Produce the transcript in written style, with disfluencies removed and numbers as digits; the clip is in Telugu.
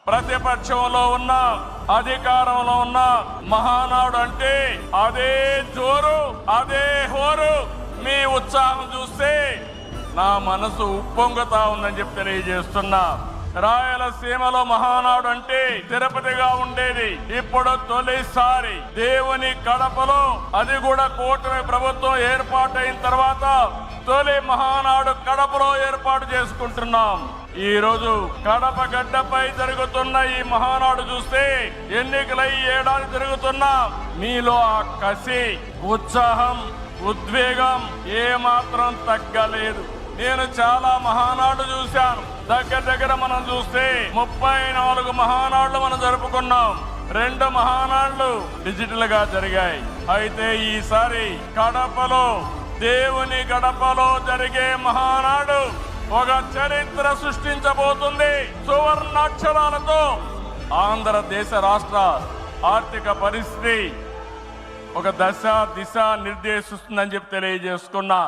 ప్రతిపక్షంలో ఉన్న అధికారంలో ఉన్న మహానాడు అంటే అదే జోరు, అదే హోరు. మీ ఉత్సాహం చూస్తే నా మనసు ఉప్పొంగుతా ఉందని చెప్పి తెలియజేస్తున్నా. రాయలసీమలో మహానాడు అంటే తిరుపతిగా ఉండేది. ఇప్పుడు తొలిసారి దేవుని కడపలో, అది కూడా కూటమి ప్రభుత్వం ఏర్పాటైన తర్వాత తొలి మహానాడు కడపలో ఏర్పాటు చేసుకుంటున్నాం. ఈ రోజు కడప గడ్డపై జరుగుతున్న ఈ మహానాడు చూస్తే ఎన్నికలై ఏడాది జరుగుతున్నా మీలో ఆ కసి, ఉత్సాహం, ఉద్వేగం ఏమాత్రం తగ్గలేదు. నేను చాలా మహానాడు చూశాను. దగ్గర మనం చూస్తే 34 మహానాడులు మనం జరుపుకున్నాం. 2 మహానాడులు డిజిటల్ గా జరిగాయి. అయితే ఈసారి కడపలో, దేవుని గడపలో జరిగే మహానాడు ఒక చరిత్ర సృష్టించబోతుంది. సువర్ణాక్షరాలతో ఆంధ్రదేశ రాష్ట్ర ఆర్థిక పరిస్థితి ఒక దశ దిశ నిర్దేశిస్తుందని చెప్పి తెలియజేసుకున్నా.